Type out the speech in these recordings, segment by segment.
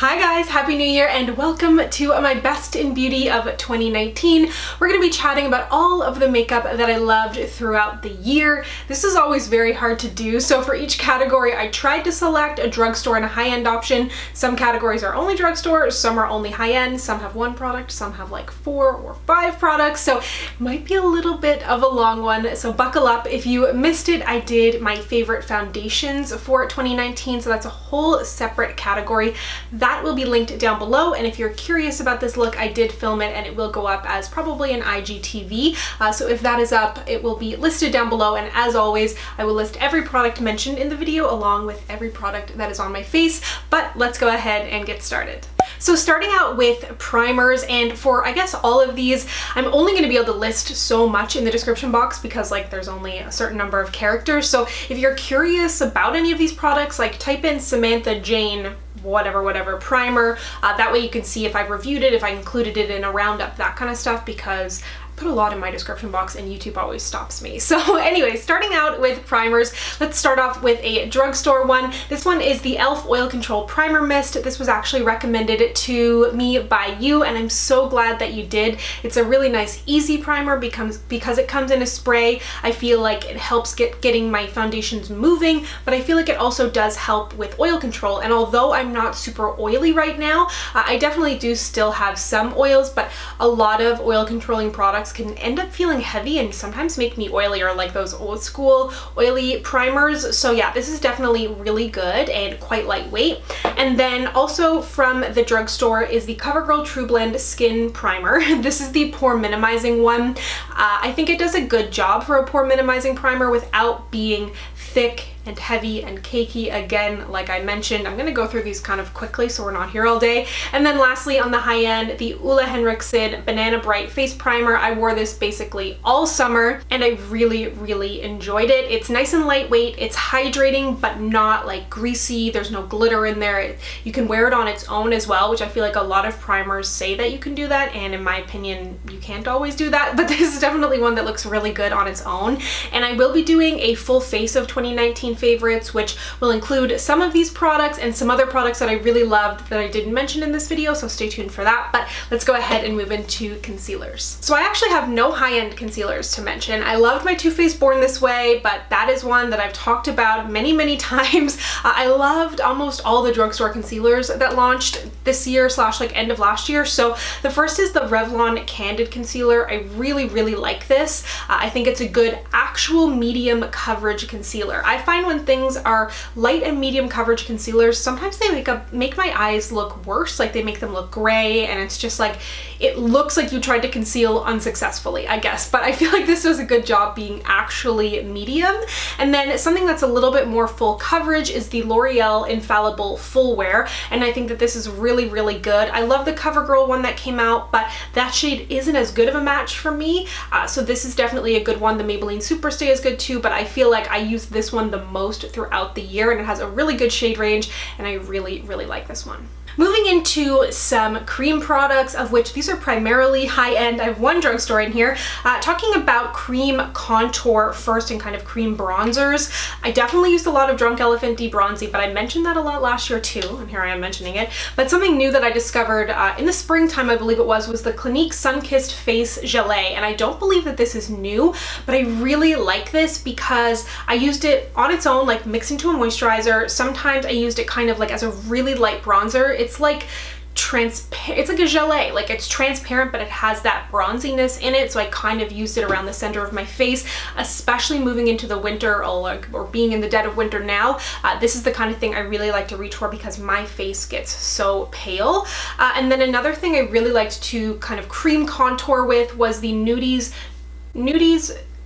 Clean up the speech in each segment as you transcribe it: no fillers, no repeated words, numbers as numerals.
Hi guys, Happy New Year and welcome to my Best in Beauty of 2019. We're going to be chatting about all of the makeup that I loved throughout the year. This is always very hard to do, so for each category I tried to select a drugstore and a high-end option. Some categories are only drugstore, some are only high-end, some have one product, some have like 4 or 5 products, so it might be a little bit of a long one, so buckle up. If you missed it, I did my favorite foundations for 2019, so that's a whole separate category. That will be linked down below, and if you're curious about this look, I did film it and it will go up as probably an IGTV, so if that is up, it will be listed down below, and as always, I will list every product mentioned in the video along with every product that is on my face, but let's go ahead and get started. So starting out with primers, and for I guess all of these, I'm only going to be able to list so much in the description box because like there's only a certain number of characters, so if you're curious about any of these products, like type in Samantha Jane whatever primer, that way you can see if I've reviewed it, if I included it in a roundup, that kind of stuff, because I put a lot in my description box and YouTube always stops me. So anyway, starting out with primers, let's start off with a drugstore one. This one is the e.l.f. Oil Control Primer Mist. This was actually recommended to me by you, and I'm so glad that you did. It's a really nice easy primer because it comes in a spray. I feel like it helps getting my foundations moving, but I feel like it also does help with oil control, and although I'm not super oily right now, I definitely do still have some oils, but a lot of oil controlling products can end up feeling heavy and sometimes make me oilier, like those old school oily primers. So yeah, this is definitely really good and quite lightweight. And then also from the drugstore is the CoverGirl True Blend Skin Primer. This is the pore minimizing one. I think it does a good job for a pore minimizing primer without being thick and heavy and cakey. Again, like I mentioned, I'm gonna go through these kind of quickly so we're not here all day. And then lastly, on the high end, the Ole Henriksen Banana Bright Face Primer. I wore this basically all summer and I really enjoyed it. It's nice and lightweight, it's hydrating but not like greasy, there's no glitter in there. You can wear it on its own as well, which I feel like a lot of primers say that you can do that, and in my opinion, you can't always do that, but this is definitely one that looks really good on its own. And I will be doing a full face of 2019 favorites, which will include some of these products and some other products that I really loved that I didn't mention in this video, so stay tuned for that. But let's go ahead and move into concealers. So I actually have no high-end concealers to mention. I loved my Too Faced Born This Way, but that is one that I've talked about many times. I loved almost all the drugstore concealers that launched this year / like end of last year. So the first is the Revlon Candid Concealer. I really like this. I think it's a good actual medium coverage concealer. I find when things are light and medium coverage concealers, sometimes they make my eyes look worse, like they make them look gray, and it's just like, it looks like you tried to conceal unsuccessfully, I guess, but I feel like this does a good job being actually medium. And then something that's a little bit more full coverage is the L'Oreal Infallible Full Wear, and I think that this is really good. I love the CoverGirl one that came out, but that shade isn't as good of a match for me, so this is definitely a good one. The Maybelline Superstay is good too, but I feel like I use this one the most throughout the year, and it has a really good shade range, and I really like this one. Moving into some cream products, of which these are primarily high-end. I have one drugstore in here. Talking about cream contour first and kind of cream bronzers. I definitely used a lot of Drunk Elephant Debronzy, but I mentioned that a lot last year too, and here I am mentioning it. But something new that I discovered in the springtime, I believe it was the Clinique Sunkissed Face Gelée, and I don't believe that this is new, but I really like this because I used it on its own, like mixed into a moisturizer. Sometimes I used it kind of like as a really light bronzer. It's like transparent, it's like a gelée, like it's transparent but it has that bronziness in it, so I kind of used it around the center of my face, especially moving into the winter or being in the dead of winter now. This is the kind of thing I really like to reach for because my face gets so pale. And then another thing I really liked to kind of cream contour with was the Nudies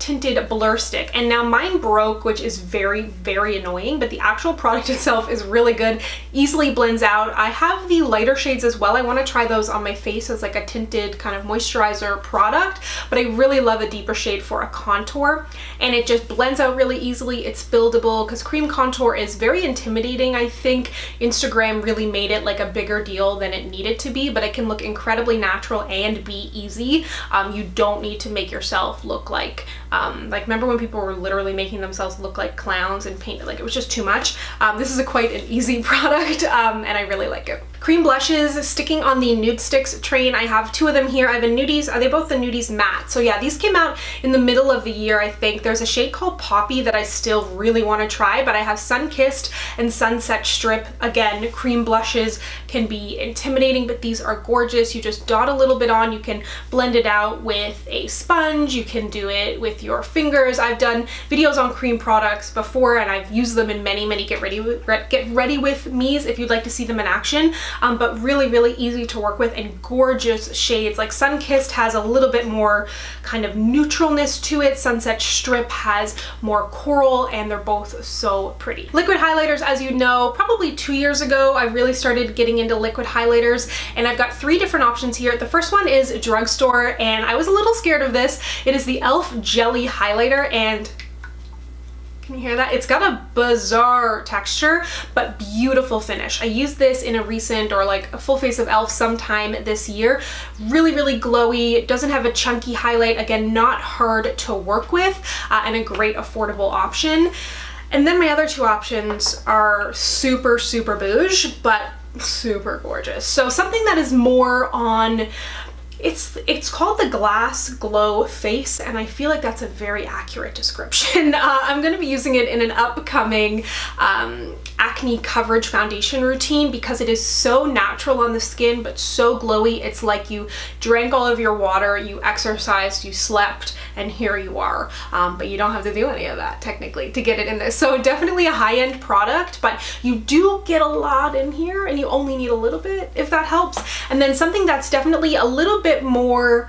tinted blur stick, and now mine broke, which is very annoying, but the actual product itself is really good, easily blends out. I have the lighter shades as well. I want to try those on my face as like a tinted kind of moisturizer product, but I really love a deeper shade for a contour, and it just blends out really easily. It's buildable because cream contour is very intimidating. I think Instagram really made it like a bigger deal than it needed to be, but it can look incredibly natural and be easy. You don't need to make yourself look like remember when people were literally making themselves look like clowns and paint, like it was just too much. This is quite an easy product, and I really like it. Cream blushes, sticking on the Nude Sticks train. I have two of them here. I have a Nudies, are they both the Nudies Matte? So yeah, these came out in the middle of the year, I think. There's a shade called Poppy that I still really want to try, but I have Sun-Kissed and Sunset Strip. Again, cream blushes can be intimidating, but these are gorgeous. You just dot a little bit on, you can blend it out with a sponge, you can do it with your fingers. I've done videos on cream products before and I've used them in many get ready with me's if you'd like to see them in action, but really easy to work with and gorgeous shades. Like Sun-Kissed has a little bit more kind of neutralness to it. Sunset Strip has more coral, and they're both so pretty. Liquid highlighters, as you know, probably 2 years ago I really started getting into liquid highlighters, and I've got 3 different options here. The first one is drugstore, and I was a little scared of this. It is the e.l.f. Jelly Highlighter, and can you hear that? It's got a bizarre texture, but beautiful finish. I used this in a recent, or like a full face of e.l.f. sometime this year. Really glowy. It doesn't have a chunky highlight. Again, not hard to work with, and a great affordable option. And then my other 2 options are super bouge, but super gorgeous. So something that is more on, it's called the Glass Glow Face, and I feel like that's a very accurate description. I'm going to be using it in an upcoming acne coverage foundation routine because it is so natural on the skin but so glowy. It's like you drank all of your water, you exercised, you slept, and here you are. But you don't have to do any of that technically to get it in this. So definitely a high-end product, but you do get a lot in here and you only need a little bit, if that helps. And then something that's definitely a little bit more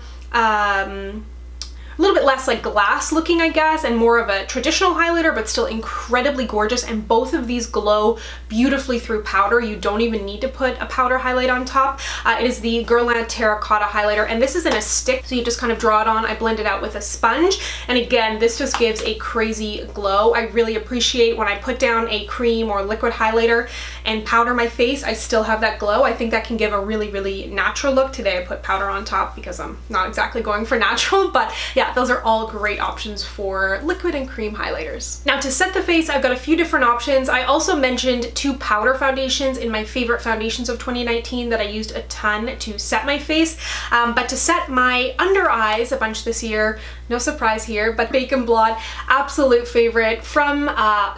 a little bit less like glass looking, I guess, and more of a traditional highlighter, but still incredibly gorgeous. And both of these glow beautifully through powder. You don't even need to put a powder highlight on top. It is the Guerlain Terracotta Highlighter, and this is in a stick, so you just kind of draw it on. I blend it out with a sponge, and again, this just gives a crazy glow. I really appreciate when I put down a cream or liquid highlighter and powder my face, I still have that glow. I think that can give a really natural look. Today I put powder on top because I'm not exactly going for natural, but yeah, those are all great options for liquid and cream highlighters. Now to set the face, I've got a few different options. I also mentioned 2 powder foundations in my favorite foundations of 2019 that I used a ton to set my face, but to set my under eyes a bunch this year, no surprise here, but Bacon Blot, absolute favorite from,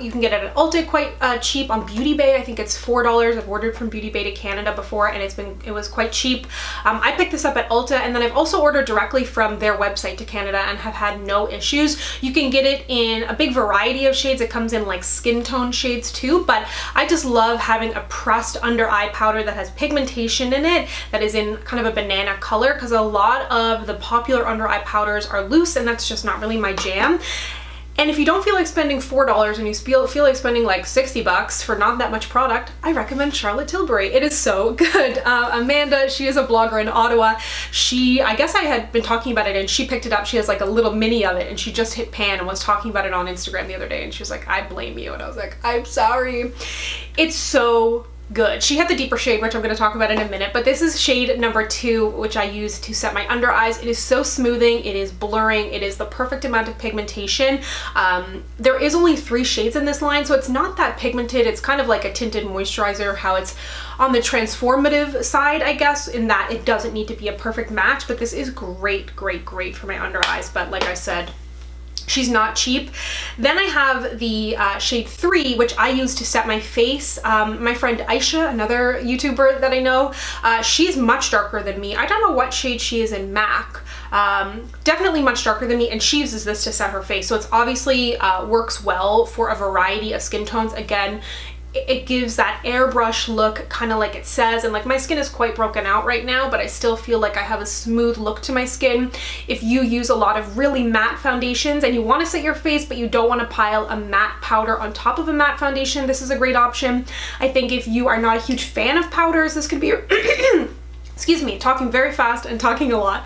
you can get it at Ulta quite cheap. On Beauty Bay, I think it's $4. I've ordered from Beauty Bay to Canada before, and it was quite cheap. I picked this up at Ulta, and then I've also ordered directly from their website to Canada and have had no issues. You can get it in a big variety of shades. It comes in like skin tone shades too, but I just love having a pressed under eye powder that has pigmentation in it, that is in kind of a banana color, because a lot of the popular under eye powders are loose, and that's just not really my jam. And if you don't feel like spending $4 and you feel like spending like $60 for not that much product, I recommend Charlotte Tilbury. It is so good. Amanda, she is a blogger in Ottawa. I guess I had been talking about it and she picked it up. She has like a little mini of it and she just hit pan and was talking about it on Instagram the other day, and she was like, I blame you. And I was like, I'm sorry. It's so good. She had the deeper shade, which I'm going to talk about in a minute, but this is shade number 2, which I use to set my under eyes. It is so smoothing, it is blurring, it is the perfect amount of pigmentation. There is only 3 shades in this line, so it's not that pigmented. It's kind of like a tinted moisturizer, how it's on the transformative side, I guess, in that it doesn't need to be a perfect match, but this is great for my under eyes. But like I said, she's not cheap. Then I have the shade 3, which I use to set my face. My friend Aisha, another YouTuber that I know, she's much darker than me. I don't know what shade she is in MAC. Definitely much darker than me, and she uses this to set her face. So it's obviously works well for a variety of skin tones. Again, it gives that airbrush look, kind of like it says, and like my skin is quite broken out right now, but I still feel like I have a smooth look to my skin. If you use a lot of really matte foundations and you want to set your face but you don't want to pile a matte powder on top of a matte foundation, this is a great option. I think if you are not a huge fan of powders, this could be excuse me, talking very fast and talking a lot.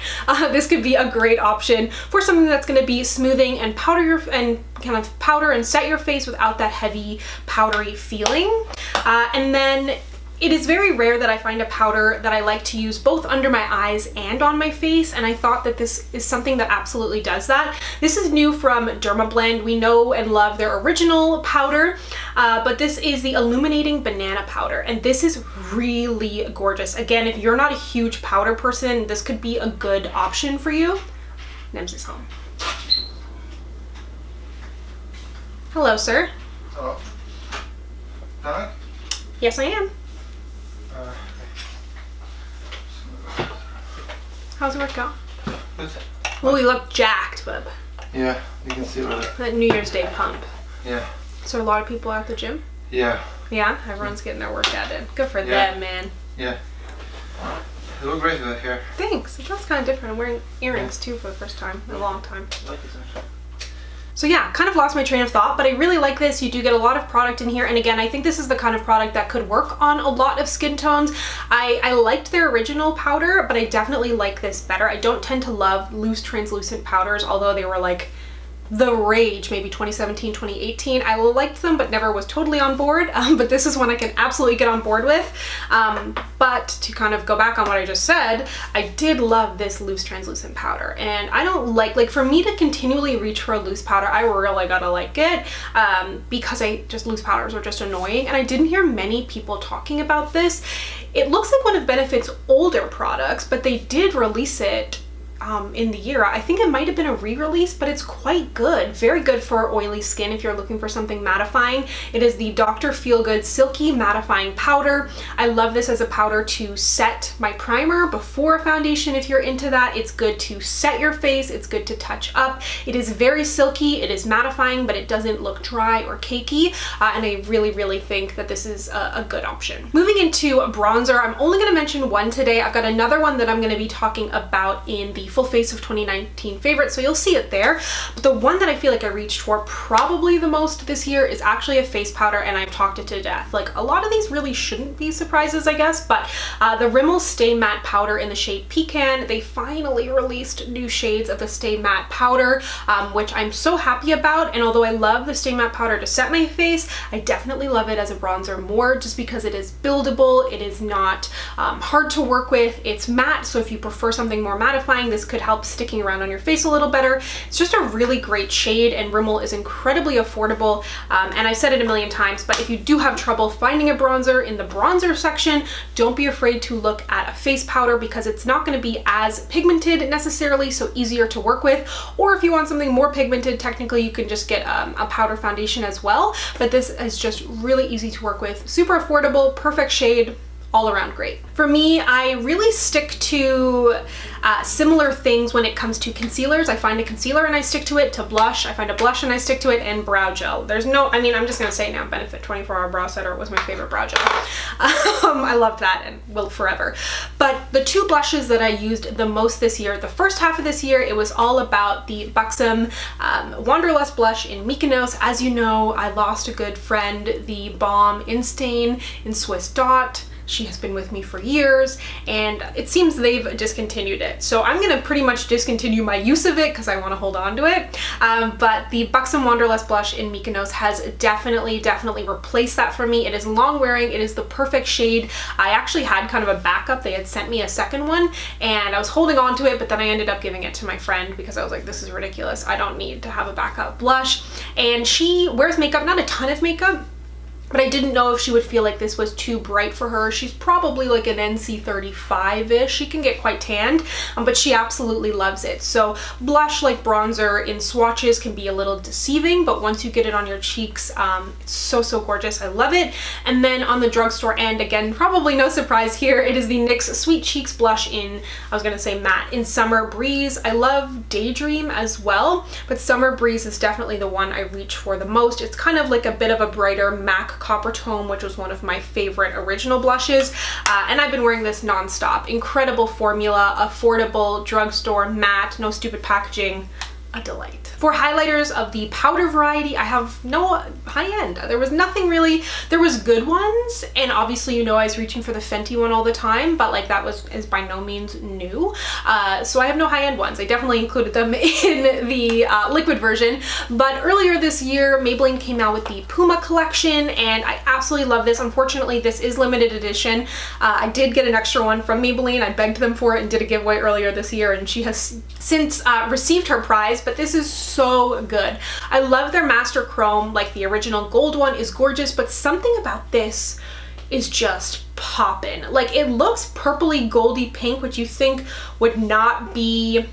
This could be a great option for something that's going to be smoothing and powder and set your face without that heavy powdery feeling. And then It is very rare that I find a powder that I like to use both under my eyes and on my face, and I thought that this is something that absolutely does that. This is new from Dermablend. We know and love their original powder, but this is the Illuminating Banana Powder, and this is really gorgeous. Again, if you're not a huge powder person, this could be a good option for you. Nems is home. Hello, sir. Hello. Hi. Yes, I am. How's it work out? Good. Well, you look jacked, bub. Yeah, you can see with it. That New Year's Day pump. Yeah. So a lot of people at the gym? Yeah. Yeah? Everyone's getting their workout in. Good for them, man. Yeah. You look great with it here. Thanks. It feels kind of different. I'm wearing earrings too for the first time in a long time. I like this actually. So yeah, kind of lost my train of thought, but I really like this. You do get a lot of product in here, and again, I think this is the kind of product that could work on a lot of skin tones. I liked their original powder, but I definitely like this better. I don't tend to love loose translucent powders, although they were like the rage maybe 2017, 2018. I liked them, but never was totally on board, but this is one I can absolutely get on board with. But to kind of go back on what I just said, I did love this loose translucent powder, and I don't like for me to continually reach for a loose powder, I really gotta like it, because loose powders are just annoying, and I didn't hear many people talking about this. It looks like one of Benefit's older products, but they did release it in the year. I think it might have been a re-release, but it's quite good. Very good for oily skin if you're looking for something mattifying. It is the Dr. Feelgood Silky Mattifying Powder. I love this as a powder to set my primer before a foundation if you're into that. It's good to set your face. It's good to touch up. It is very silky. It is mattifying, but it doesn't look dry or cakey. And I really, really think that this is a good option. Moving into bronzer, I'm only going to mention one today. I've got another one that I'm going to be talking about in the Full Face of 2019 favorite, so you'll see it there. But the one that I feel like I reached for probably the most this year is actually a face powder, and I've talked it to death. Like, a lot of these really shouldn't be surprises, I guess, but the Rimmel Stay Matte Powder in the shade Pecan. They finally released new shades of the Stay Matte Powder, which I'm so happy about, and although I love the Stay Matte Powder to set my face, I definitely love it as a bronzer more, just because it is buildable, it is not hard to work with, it's matte, so if you prefer something more mattifying, this could help sticking around on your face a little better. It's just a really great shade, and Rimmel is incredibly affordable, and I've said it a million times, but if you do have trouble finding a bronzer in the bronzer section, don't be afraid to look at a face powder, because it's not going to be as pigmented necessarily, so easier to work with. Or if you want something more pigmented, technically you can just get a powder foundation as well, but this is just really easy to work with, super affordable, perfect shade, all around great. For me, I really stick to similar things when it comes to concealers. I find a concealer and I stick to it. To blush, I find a blush and I stick to it, and brow gel. There's no, I mean, I'm just gonna say now, Benefit 24-Hour Brow Setter was my favorite brow gel. I loved that and will forever. But the two blushes that I used the most this year, the first half of this year, it was all about the Buxom Wanderlust blush in Mykonos. As you know, I lost a good friend, the Balm Instain in Swiss Dot. She has been with me for years, and it seems they've discontinued it. So I'm gonna pretty much discontinue my use of it because I want to hold on to it. But the Buxom Wanderlust blush in Mykonos has definitely replaced that for me. It is long wearing, it is the perfect shade. I actually had kind of a backup. They had sent me a second one, and I was holding on to it, but then I ended up giving it to my friend because I was like, this is ridiculous. I don't need to have a backup blush. And she wears makeup, not a ton of makeup, but I didn't know if she would feel like this was too bright for her. She's probably like an NC35-ish. She can get quite tanned, but she absolutely loves it. So blush, like bronzer in swatches, can be a little deceiving, but once you get it on your cheeks, it's so gorgeous. I love it. And then on the drugstore end, again, probably no surprise here, it is the NYX Sweet Cheeks blush in, I was gonna say matte, in Summer Breeze. I love Daydream as well, but Summer Breeze is definitely the one I reach for the most. It's kind of like a bit of a brighter MAC Copper Tone, which was one of my favorite original blushes, and I've been wearing this non-stop. Incredible formula, affordable, drugstore, matte, no stupid packaging. a delight. For highlighters of the powder variety, I have no high end. There was nothing really. There was good ones, and obviously you know I was reaching for the Fenty one all the time, but like that is by no means new. So I have no high end ones. I definitely included them in the liquid version. But earlier this year, Maybelline came out with the Puma collection, and I absolutely love this. Unfortunately, this is limited edition. I did get an extra one from Maybelline. I begged them for it and did a giveaway earlier this year, and she has since received her prize, but this is so good. I love their Master Chrome. Like the original gold one is gorgeous, but something about this is just poppin'. Like it looks purpley goldy pink, which you think would not be,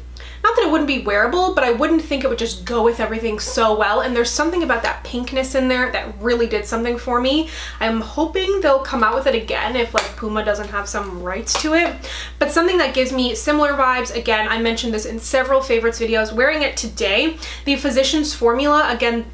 not that it wouldn't be wearable, but I wouldn't think it would just go with everything so well. And there's something about that pinkness in there that really did something for me. I'm hoping they'll come out with it again if like Puma doesn't have some rights to it. But something that gives me similar vibes, again, I mentioned this in several favorites videos, wearing it today, the Physicians Formula, again,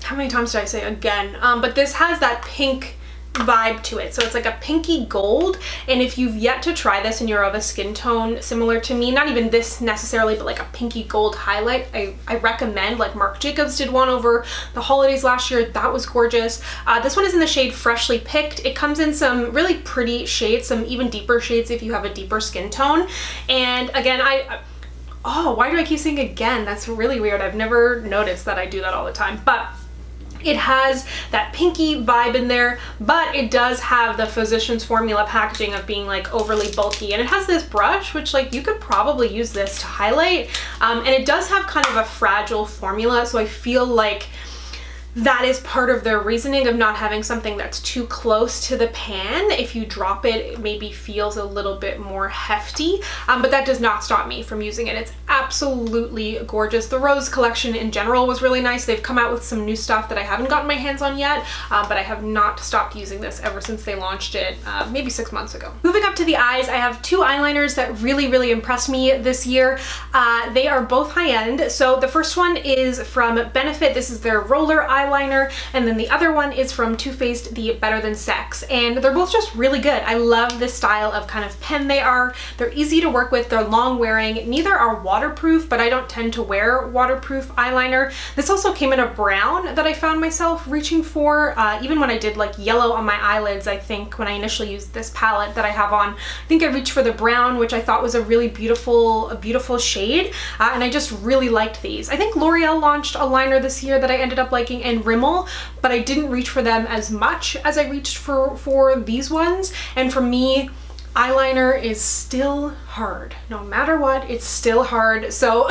how many times did I say again? But this has that pink vibe to it. So it's like a pinky gold, and if you've yet to try this and you're of a skin tone similar to me, not even this necessarily, but like a pinky gold highlight, I recommend. Like Marc Jacobs did one over the holidays last year. That was gorgeous. This one is in the shade Freshly Picked. It comes in some really pretty shades, some even deeper shades if you have a deeper skin tone. And again, oh, why do I keep saying again? That's really weird. I've never noticed that I do that all the time, but it has that pinky vibe in there, but it does have the Physicians Formula packaging of being like overly bulky. And it has this brush, which like you could probably use this to highlight. And it does have kind of a fragile formula. So I feel like that is part of their reasoning of not having something that's too close to the pan. If you drop it, it maybe feels a little bit more hefty, but that does not stop me from using it. It's absolutely gorgeous. The Rose collection in general was really nice. They've come out with some new stuff that I haven't gotten my hands on yet, but I have not stopped using this ever since they launched it maybe 6 months ago. Moving up to the eyes, I have two eyeliners that really impressed me this year. They are both high-end. So the first one is from Benefit. This is their roller eyeliner, and then the other one is from Too Faced, the Better Than Sex, and they're both just really good. I love this style of kind of pen they are. They're easy to work with, they're long wearing, neither are waterproof, but I don't tend to wear waterproof eyeliner. This also came in a brown that I found myself reaching for, even when I did like yellow on my eyelids. I think when I initially used this palette that I have on, I think I reached for the brown, which I thought was a really beautiful shade, and I just really liked these. I think L'Oreal launched a liner this year that I ended up liking, and Rimmel, but I didn't reach for them as much as I reached for these ones. And for me, eyeliner is still hard. No matter what, it's still hard. So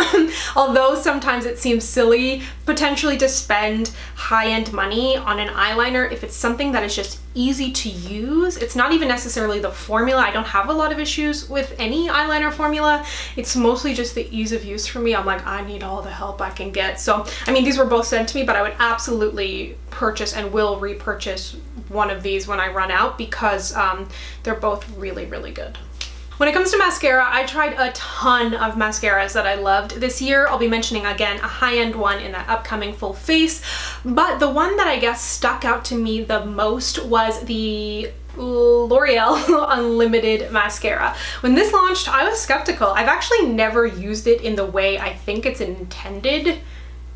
although sometimes it seems silly potentially to spend high-end money on an eyeliner, if it's something that is just easy to use, it's not even necessarily the formula. I don't have a lot of issues with any eyeliner formula. It's mostly just the ease of use for me. I'm like, I need all the help I can get. So, I mean, these were both sent to me, but I would absolutely purchase and will repurchase one of these when I run out, because they're both really good. When it comes to mascara, I tried a ton of mascaras that I loved this year. I'll be mentioning again a high-end one in that upcoming full face, but the one that I guess stuck out to me the most was the L'Oreal Unlimited mascara. When this launched, I was skeptical. I've actually never used it in the way I think it's intended.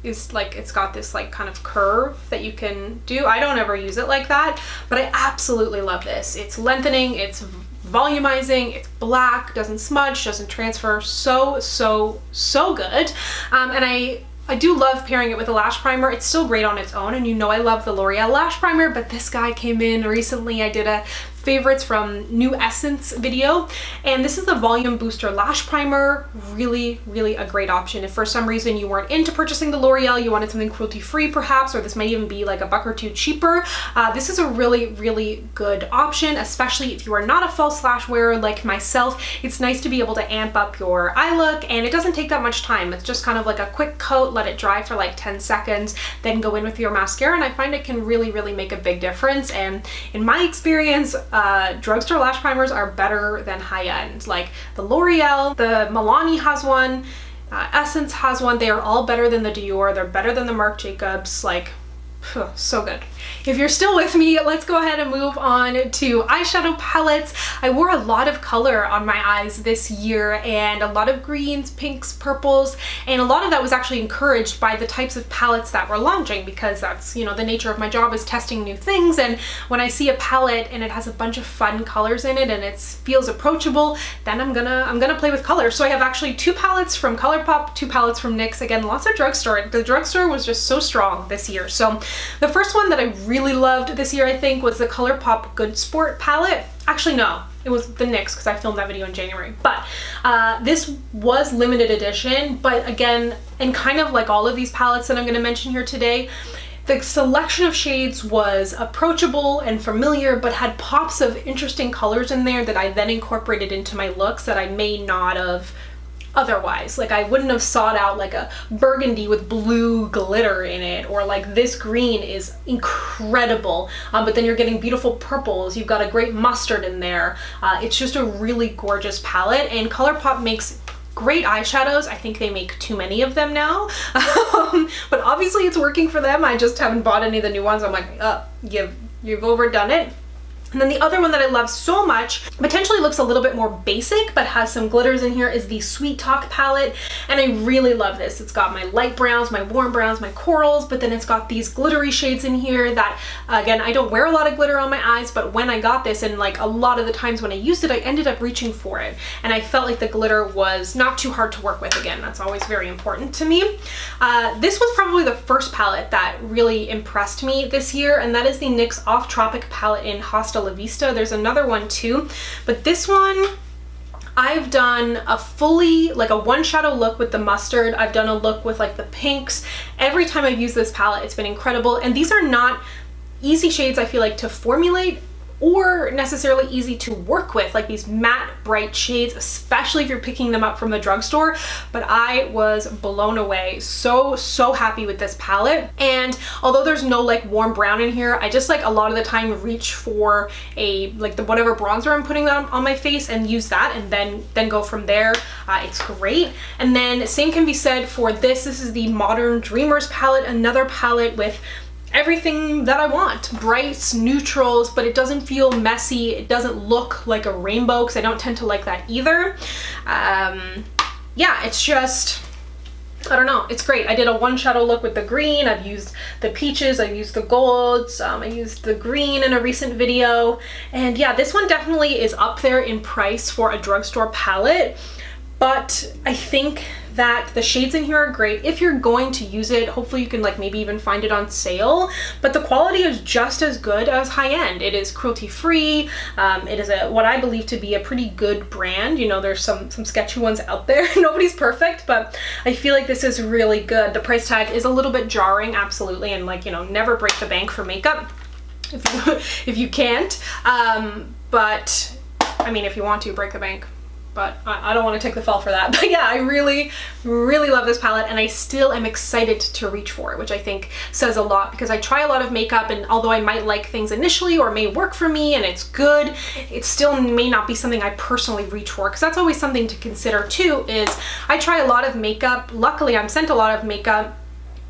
Is like, it's got this like kind of curve that you can do. I don't ever use it like that, but I absolutely love this. It's lengthening, it's volumizing, it's black, doesn't smudge, doesn't transfer. So good. And I do love pairing it with a lash primer. It's still great on its own, and you know I love the L'Oreal lash primer, but this guy came in recently. I did a favorites from New Essence video, and this is the Volume Booster Lash Primer. Really a great option if for some reason you weren't into purchasing the L'Oreal, you wanted something cruelty-free perhaps, or this might even be like a buck or two cheaper. This is a really good option, especially if you are not a false lash wearer like myself. It's nice to be able to amp up your eye look, and it doesn't take that much time. It's just kind of like a quick coat, let it dry for like 10 seconds, then go in with your mascara, and I find it can really make a big difference. And in my experience, drugstore lash primers are better than high-end. Like the L'Oreal, the Milani has one, Essence has one. They are all better than the Dior. They're better than the Marc Jacobs. Like, So good. If you're still with me, let's go ahead and move on to eyeshadow palettes. I wore a lot of color on my eyes this year, and a lot of greens, pinks, purples, and a lot of that was actually encouraged by the types of palettes that were launching, because that's, you know, the nature of my job is testing new things. And when I see a palette and it has a bunch of fun colors in it and it feels approachable, then I'm gonna play with color. So I have actually 2 palettes from Colourpop, 2 palettes from NYX. Again, lots of drugstore. The drugstore was just so strong this year. So the first one that I really loved this year, I think, was the Colourpop Good Sport palette. Actually, no, it was the NYX, because I filmed that video in January. But this was limited edition, but again, and kind of like all of these palettes that I'm going to mention here today, the selection of shades was approachable and familiar, but had pops of interesting colors in there that I then incorporated into my looks that I may not have otherwise. Like, I wouldn't have sought out like a burgundy with blue glitter in it, or like this green is incredible, but then you're getting beautiful purples. You've got a great mustard in there. It's just a really gorgeous palette, and Colourpop makes great eyeshadows. I think they make too many of them now, but obviously it's working for them. I just haven't bought any of the new ones. I'm like, you've overdone it. And then the other one that I love so much, potentially looks a little bit more basic, but has some glitters in here, is the Sweet Talk palette. And I really love this. It's got my light browns, my warm browns, my corals, but then it's got these glittery shades in here that, again, I don't wear a lot of glitter on my eyes, but when I got this, and like a lot of the times when I used it, I ended up reaching for it. And I felt like the glitter was not too hard to work with. Again, that's always very important to me. This was probably the first palette that really impressed me this year, and that is the NYX Off Tropic palette in Hasta La Vista. There's another one too, but this one I've done a fully, like a one shadow look with the mustard. I've done a look with like the pinks. Every time I've used this palette, it's been incredible. And these are not easy shades, I feel like, to formulate or necessarily easy to work with, like these matte bright shades, especially if you're picking them up from the drugstore. But I was blown away. So happy with this palette. And although there's no like warm brown in here, I just like a lot of the time reach for a like the whatever bronzer I'm putting on my face and use that, and then go from there. It's great. And then same can be said for this. This is the Modern Dreamers palette, another palette with everything that I want. Brights, neutrals, but it doesn't feel messy. It doesn't look like a rainbow, because I don't tend to like that either. Yeah, it's just, I don't know, it's great. I did a one shadow look with the green. I've used the peaches, I've used the golds, I used the green in a recent video. And yeah, this one definitely is up there in price for a drugstore palette, but I think that the shades in here are great. If you're going to use it, hopefully you can like maybe even find it on sale, but the quality is just as good as high-end. It is cruelty-free. It is what I believe to be a pretty good brand. You know, there's some sketchy ones out there. Nobody's perfect, but I feel like this is really good. The price tag is a little bit jarring, absolutely, and like, you know, never break the bank for makeup if you can't. But I mean, if you want to, break the bank. But I don't want to take the fall for that. But yeah, I really love this palette, and I still am excited to reach for it, which I think says a lot, because I try a lot of makeup, and although I might like things initially or may work for me and it's good, it still may not be something I personally reach for, because that's always something to consider too, is I try a lot of makeup. Luckily, I'm sent a lot of makeup,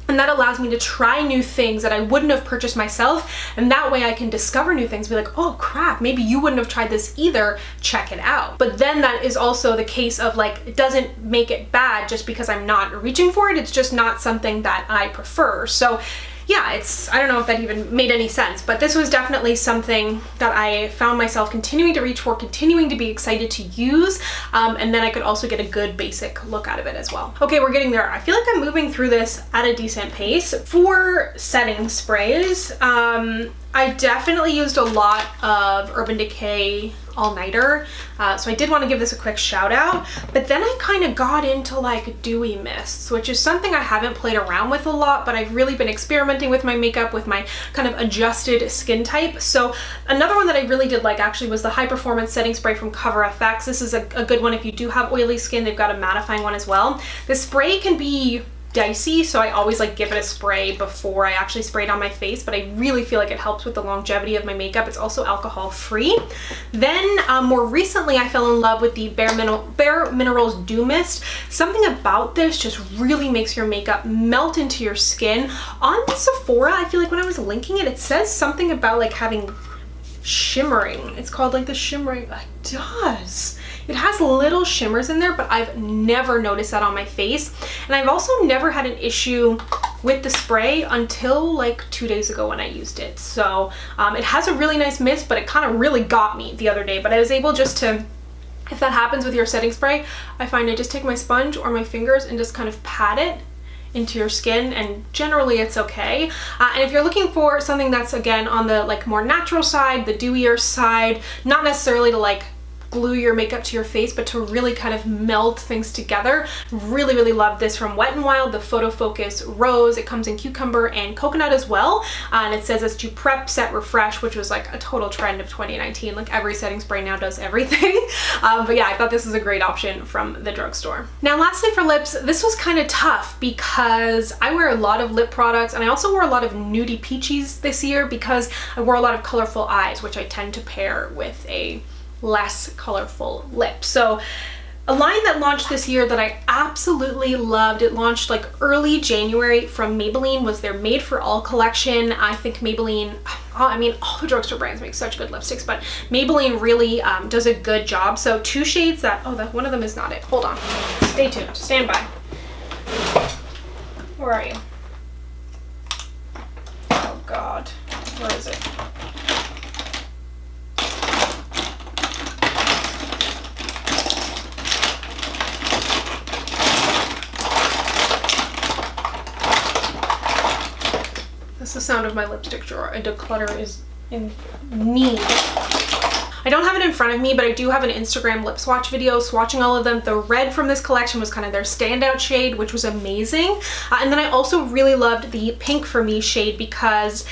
and that allows me to try new things that I wouldn't have purchased myself, and that way I can discover new things, be like, oh crap, maybe you wouldn't have tried this either, check it out. But then that is also the case of like, it doesn't make it bad just because I'm not reaching for it, it's just not something that I prefer. So yeah, I don't know if that even made any sense, but this was definitely something that I found myself continuing to reach for, continuing to be excited to use, and then I could also get a good basic look out of it as well. Okay, we're getting there. I feel like I'm moving through this at a decent pace. For setting sprays, I definitely used a lot of Urban Decay All Nighter, so I did want to give this a quick shout out. But then I kind of got into like dewy mists, which is something I haven't played around with a lot, but I've really been experimenting with my makeup with my kind of adjusted skin type. So another one that I really did like actually was the High Performance Setting Spray from Cover FX. This is a good one if you do have oily skin. They've got a mattifying one as well. This spray can be dicey, so I always like give it a spray before I actually spray it on my face, but I really feel like it helps with the longevity of my makeup. It's also alcohol free. Then more recently I fell in love with the Bare Minerals Dew Mist. Something about this just really makes your makeup melt into your skin. On Sephora, I feel like when I was linking it, it says something about like having shimmering. It's called like the shimmering. It does. It has little shimmers in there, but I've never noticed that on my face. And I've also never had an issue with the spray until like 2 days ago when I used it. So it has a really nice mist, but it kind of really got me the other day. But I was able just to, if that happens with your setting spray, I find I just take my sponge or my fingers and just kind of pat it into your skin, and generally it's okay. And if you're looking for something that's again on the like more natural side, the dewier side, not necessarily to like glue your makeup to your face, but to really kind of meld things together, really love this from Wet n Wild, the Photo Focus Rose. It comes in cucumber and coconut as well, and it says it's to prep, set, refresh, which was like a total trend of 2019. Like every setting spray now does everything. But yeah, I thought this was a great option from the drugstore. Now lastly for lips, this was kind of tough because I wear a lot of lip products, and I also wore a lot of nudie peachies this year because I wore a lot of colorful eyes, which I tend to pair with a less colorful lip. So a line that launched this year that I absolutely loved, it launched like early January from Maybelline, was their Made for All collection. I think Maybelline, I mean, all the drugstore brands make such good lipsticks, but Maybelline really does a good job. So two shades that, oh, that one of them is not it. Hold on, stay tuned, stand by. Where are you? Oh God, where is it? That's the sound of my lipstick drawer. A declutter is in need. I don't have it in front of me, but I do have an Instagram lip swatch video swatching all of them. The red from this collection was kind of their standout shade, which was amazing. And then I also really loved the Pink for Me shade because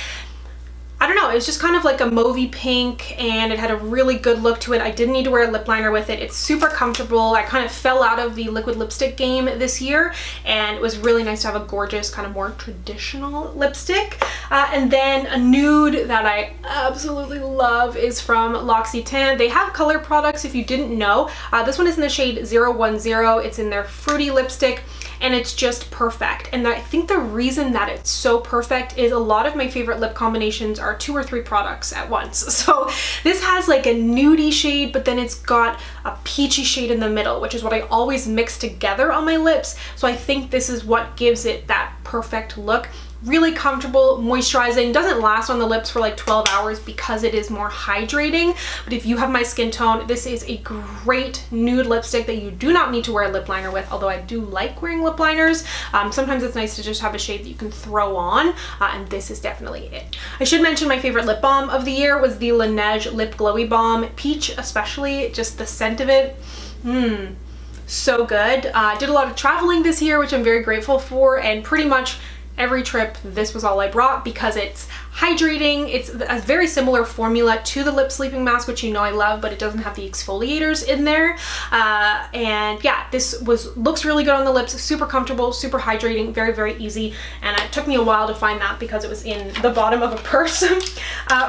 I don't know, it was just kind of like a mauvey pink, and it had a really good look to it. I didn't need to wear a lip liner with it. It's super comfortable. I kind of fell out of the liquid lipstick game this year, and it was really nice to have a gorgeous, kind of more traditional lipstick. And then a nude that I absolutely love is from L'Occitane. They have color products if you didn't know. This one is in the shade 010. It's in their fruity lipstick, and it's just perfect. And I think the reason that it's so perfect is a lot of my favorite lip combinations are 2 or 3 products at once. So this has like a nudie shade, but then it's got a peachy shade in the middle, which is what I always mix together on my lips. So I think this is what gives it that perfect look. Really comfortable, moisturizing, doesn't last on the lips for like 12 hours because it is more hydrating. But if you have my skin tone, this is a great nude lipstick that you do not need to wear a lip liner with, although I do like wearing lip liners. Sometimes it's nice to just have a shade that you can throw on, and this is definitely it. I should mention my favorite lip balm of the year was the Laneige Lip Glowy Balm. Peach especially, just the scent of it. So good. Did a lot of traveling this year, which I'm very grateful for, and pretty much every trip this was all I brought because it's hydrating. It's a very similar formula to the lip sleeping mask, which you know I love, but it doesn't have the exfoliators in there. And yeah, this looks really good on the lips, super comfortable, super hydrating, very easy. And it took me a while to find that because it was in the bottom of a purse.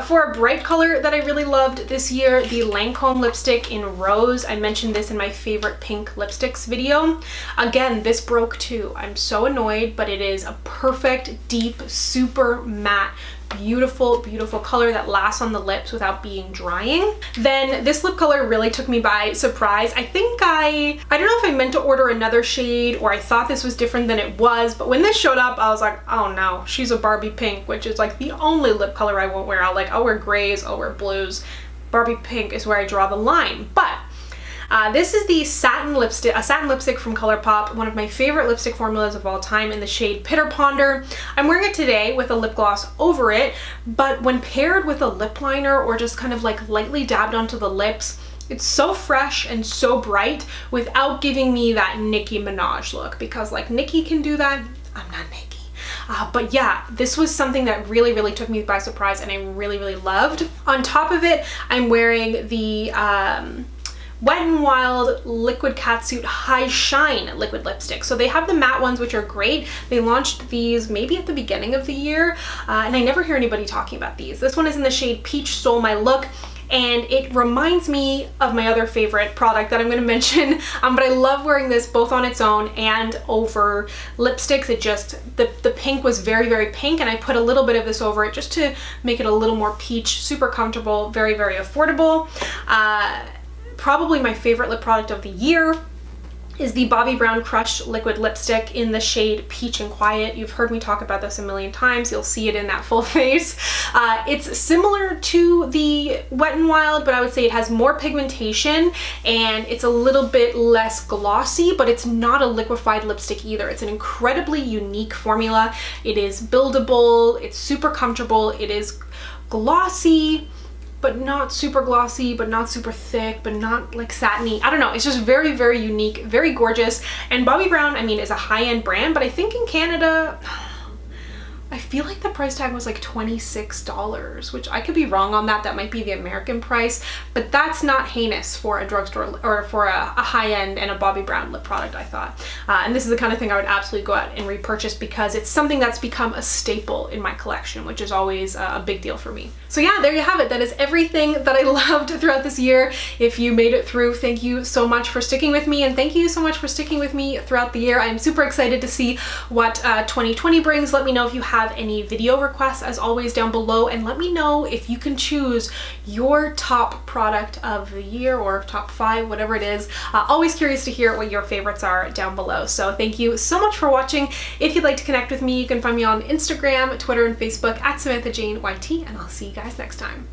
For a bright color that I really loved this year, the Lancome lipstick in Rose. I mentioned this in my favorite pink lipsticks video. Again, this broke too. I'm so annoyed, but it is a perfect, deep, super matte, beautiful color that lasts on the lips without being drying. Then this lip color really took me by surprise. I think I don't know if I meant to order another shade or I thought this was different than it was, but when this showed up I was like, oh no, she's a Barbie pink, which is like the only lip color I won't wear. I'll wear grays, I'll wear blues. Barbie pink is where I draw the line. But this is the Satin lipstick, a satin lipstick from Colourpop, one of my favorite lipstick formulas of all time, in the shade Pitter Ponder. I'm wearing it today with a lip gloss over it, but when paired with a lip liner or just kind of like lightly dabbed onto the lips, it's so fresh and so bright without giving me that Nicki Minaj look, because like Nicki can do that, I'm not Nicki. But yeah, this was something that really took me by surprise and I really loved. On top of it, I'm wearing the Wet n Wild Liquid Catsuit High Shine liquid lipstick. So they have the matte ones, which are great. They launched these maybe at the beginning of the year, and I never hear anybody talking about these. This one is in the shade Peach Stole My Look, and it reminds me of my other favorite product that I'm going to mention, but I love wearing this both on its own and over lipsticks. It just, the pink was very, very pink, and I put a little bit of this over it just to make it a little more peach. Super comfortable, very, very affordable. Probably my favorite lip product of the year is the Bobbi Brown Crush liquid lipstick in the shade Peach and Quiet. You've heard me talk about this a million times. You'll see it in that full face. It's similar to the Wet n Wild, but I would say it has more pigmentation and it's a little bit less glossy, but it's not a liquefied lipstick either. It's an incredibly unique formula. It is buildable, it's super comfortable, it is glossy, but not super glossy, but not super thick, but not like satiny. I don't know, it's just very, very unique, very gorgeous. And Bobbi Brown, I mean, is a high-end brand, but I think in Canada, I feel like the price tag was like $26, which I could be wrong on that. That might be the American price, but that's not heinous for a drugstore or for a high-end and a Bobbi Brown lip product, I thought. And this is the kind of thing I would absolutely go out and repurchase because it's something that's become a staple in my collection, which is always a big deal for me. So yeah, there you have it. That is everything that I loved throughout this year. If you made it through, thank you so much for sticking with me, and thank you so much for sticking with me throughout the year. I'm super excited to see what 2020 brings. Let me know if you have any video requests, as always, down below, and let me know if you can choose your top product of the year or top 5, whatever it is. Always curious to hear what your favorites are down below. So thank you so much for watching. If you'd like to connect with me, you can find me on Instagram, Twitter, and Facebook at SamanthaJaneYT, and I'll see you guys next time.